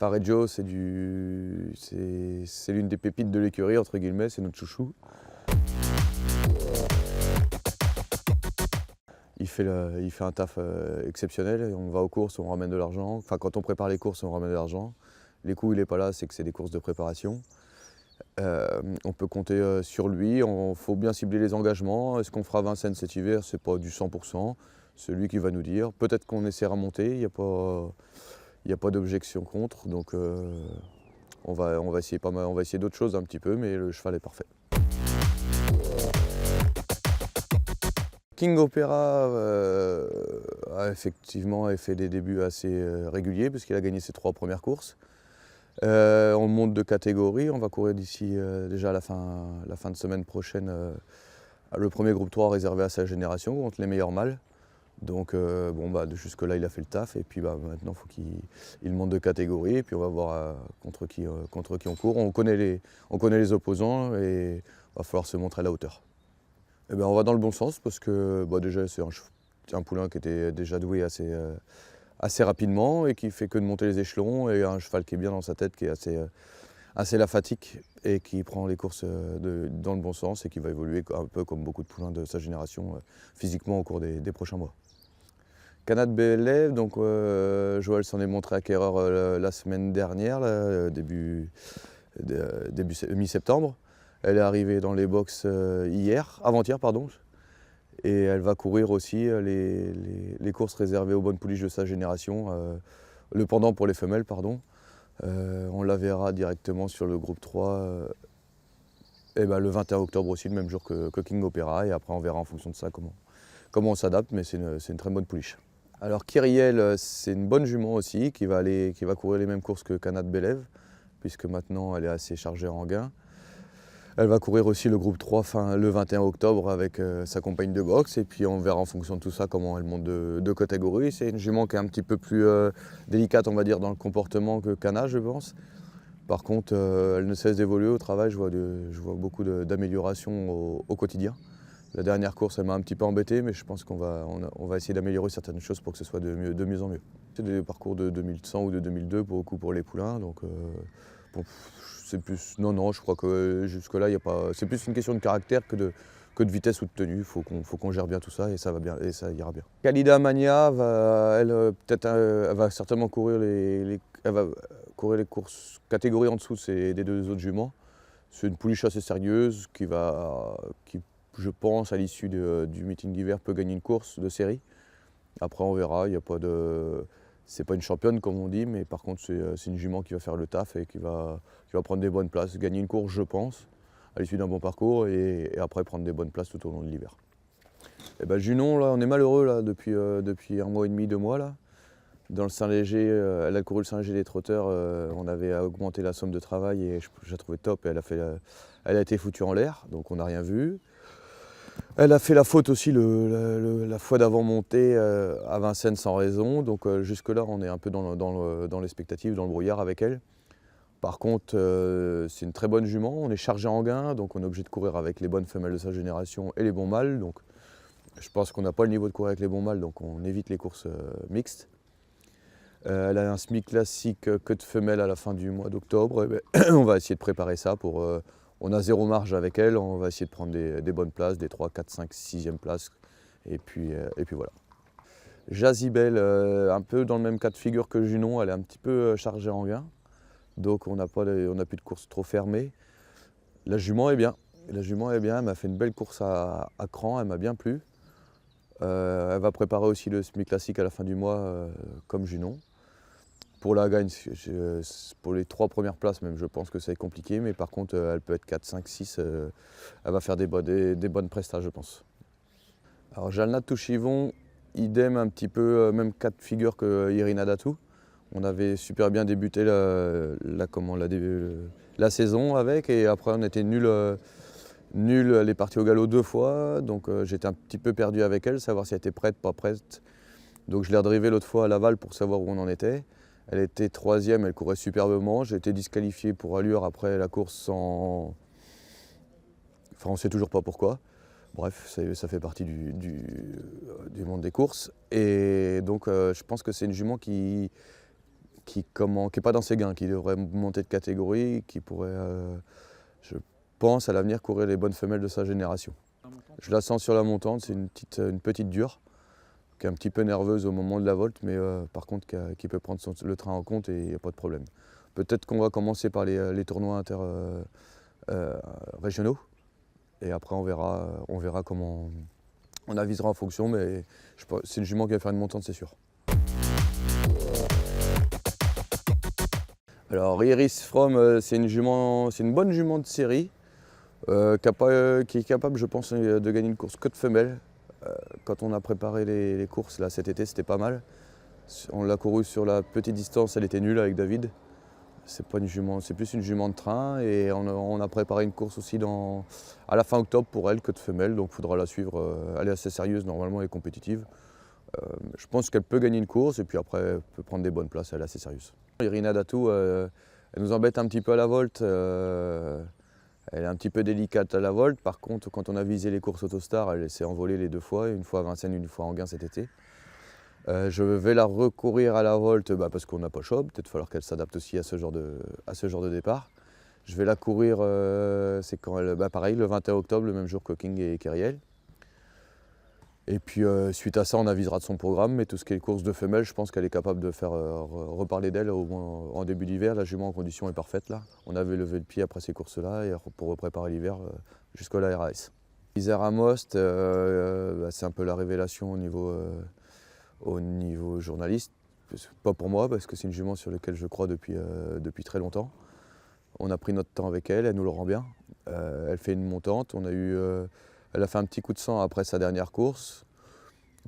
Pareggio, c'est l'une des pépites de l'écurie, entre guillemets, c'est notre chouchou. Il fait un taf exceptionnel. On va aux courses, on ramène de l'argent. Enfin, quand on prépare les courses, on ramène de l'argent. Les coups, il n'est pas là, c'est que c'est des courses de préparation. On peut compter sur lui. Il faut bien cibler les engagements. Est-ce qu'on fera Vincennes cet hiver? C'est pas du 100%. C'est lui qui va nous dire. Peut-être qu'on essaiera de monter. Il n'y a pas d'objection contre. Donc on va essayer d'autres choses un petit peu, mais le cheval est parfait. King Opera a effectivement fait des débuts assez réguliers puisqu'il a gagné ses 3 premières courses. On monte de catégorie, on va courir d'ici déjà la fin de semaine prochaine le premier groupe 3 réservé à sa génération contre les meilleurs mâles. Donc jusque là il a fait le taf et puis maintenant il faut qu'il monte de catégorie et puis on va voir contre qui on court. On connaît les opposants et il va falloir se montrer à la hauteur. Eh ben, on va dans le bon sens parce que déjà c'est un poulain qui était déjà doué assez rapidement et qui fait que de monter les échelons, et un cheval qui est bien dans sa tête, qui est assez laphatique et qui prend les courses dans le bon sens et qui va évoluer un peu comme beaucoup de poulains de sa génération physiquement au cours des prochains mois. Canat Belève, donc Joël s'en est montré acquéreur la semaine dernière, mi-septembre. Elle est arrivée dans les box avant-hier, et elle va courir aussi les courses réservées aux bonnes pouliches de sa génération, le pendant pour les femelles, on la verra directement sur le groupe 3 le 21 octobre aussi, le même jour que King Opera, et après on verra en fonction de ça comment on s'adapte, mais c'est une très bonne pouliche. Alors Kyrielle, c'est une bonne jument aussi, qui va courir les mêmes courses que Canat Belève, puisque maintenant elle est assez chargée en gain. Elle va courir aussi le groupe 3 le 21 octobre avec sa compagne de boxe, et puis on verra en fonction de tout ça comment elle monte de catégorie. C'est une jument qui est un petit peu plus délicate, on va dire, dans le comportement que Canat, je pense. Par contre, elle ne cesse d'évoluer au travail, je vois beaucoup d'améliorations au quotidien. La dernière course, elle m'a un petit peu embêté, mais je pense qu'on va essayer d'améliorer certaines choses pour que ce soit de mieux en mieux. C'est des parcours de 2100 ou de 2002 pour les poulains, donc c'est plus. Non, je crois que jusque-là, c'est plus une question de caractère que de vitesse ou de tenue. Il faut qu'on gère bien tout ça et ça va bien, et ça ira bien. Khalida Mania elle va certainement courir les courses catégories en dessous des 2 autres juments. C'est une pouliche assez sérieuse qui, je pense, à l'issue du meeting d'hiver, peut gagner une course de série. Après, on verra. C'est pas une championne comme on dit, mais par contre c'est une jument qui va faire le taf et qui va prendre des bonnes places, gagner une course, je pense, à l'issue d'un bon parcours, et après prendre des bonnes places tout au long de l'hiver. Et Junon, là, on est malheureux là, depuis 1 mois et demi, 2 mois là. Dans le Saint-Léger, elle a couru le Saint-Léger des trotteurs, on avait augmenté la somme de travail et je la trouvais top, et elle a été foutue en l'air, donc on n'a rien vu. Elle a fait la faute aussi la fois d'avant montée à Vincennes sans raison, donc jusque-là on est un peu dans l'expectative, dans le brouillard avec elle. Par contre, c'est une très bonne jument, on est chargé en gain, donc on est obligé de courir avec les bonnes femelles de sa génération et les bons mâles. Donc je pense qu'on n'a pas le niveau de courir avec les bons mâles, donc on évite les courses mixtes. Elle a un SMI classique queue de femelle à la fin du mois d'octobre. On va essayer de préparer ça on a 0 marge avec elle, on va essayer de prendre des bonnes places, des 3, 4, 5, 6e places, et puis voilà. Jazibel, un peu dans le même cas de figure que Junon, elle est un petit peu chargée en gain, donc on n'a plus de course trop fermée. La jument est bien, elle m'a fait une belle course à cran, elle m'a bien plu. Elle va préparer aussi le SMI classique à la fin du mois comme Junon. Pour la gagne, pour les 3 premières places même, je pense que c'est compliqué, mais par contre elle peut être 4, 5, 6, elle va faire des bonnes prestas, je pense. Alors Jalnat Touchivon, idem un petit peu, même cas de figure que Irina Datou. On avait super bien débuté la saison avec, et après on était nul, elle est partie au galop 2 fois, donc j'étais un petit peu perdu avec elle, savoir si elle était prête, pas prête. Donc je l'ai redrivée l'autre fois à Laval pour savoir où on en était. Elle était 3e, elle courait superbement. J'ai été disqualifié pour allure après la course on ne sait toujours pas pourquoi. Bref, ça fait partie du monde des courses. Et donc je pense que c'est une jument qui qui n'est pas dans ses gains, qui devrait monter de catégorie, qui pourrait, je pense, à l'avenir courir les bonnes femelles de sa génération. Je la sens sur la montante, c'est une petite dure, qui est un petit peu nerveuse au moment de la volte, mais par contre qui peut prendre le train en compte et il n'y a pas de problème. Peut-être qu'on va commencer par les tournois régionaux, et après on verra comment on avisera en fonction, mais c'est une jument qui va faire une montante, c'est sûr. Alors Iris From, c'est une bonne jument de série qui est capable, je pense, de gagner une course que de femelle. Quand on a préparé les courses là, cet été, c'était pas mal. On l'a couru sur la petite distance, elle était nulle avec David. C'est pas une jument, c'est plus une jument de train et on a préparé une course aussi à la fin octobre pour elle que de femelle, donc il faudra la suivre. Elle est assez sérieuse normalement et compétitive. Je pense qu'elle peut gagner une course et puis après elle peut prendre des bonnes places, elle est assez sérieuse. Irina Datou, elle nous embête un petit peu à la volte. Elle est un petit peu délicate à la volte. Par contre, quand on a visé les courses Autostar, elle s'est envolée les 2 fois, une fois à Vincennes, une fois en Gain cet été. Je vais la recourir à la volte parce qu'on n'a pas chaud, peut-être falloir qu'elle s'adapte aussi à ce genre de départ. Je vais la courir, c'est quand elle, pareil, le 21 octobre, le même jour que King et Keriel. Et puis suite à ça, on avisera de son programme, mais tout ce qui est course de femelles, je pense qu'elle est capable de faire reparler d'elle au moins en début d'hiver. La jument en condition est parfaite là. On avait levé le pied après ces courses-là et pour préparer l'hiver jusqu'à la RAS. Isère Amost, c'est un peu la révélation au niveau journaliste. Pas pour moi, parce que c'est une jument sur laquelle je crois depuis très longtemps. On a pris notre temps avec elle, elle nous le rend bien. Elle fait une montante, elle a fait un petit coup de sang après sa dernière course.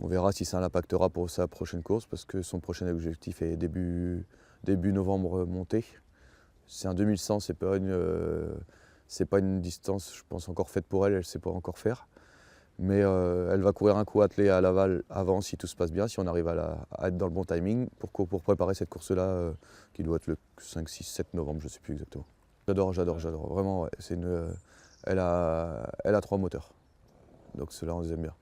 On verra si ça l'impactera pour sa prochaine course, parce que son prochain objectif est début novembre montée. C'est un 2100, c'est pas une distance, je pense, encore faite pour elle, elle ne sait pas encore faire. Mais elle va courir un coup attelé à Laval avant, si tout se passe bien, si on arrive à être dans le bon timing pour préparer cette course-là, qui doit être le 5, 6, 7 novembre, je ne sais plus exactement. J'adore. Vraiment, ouais, elle a 3 moteurs. Donc cela, on les aime bien.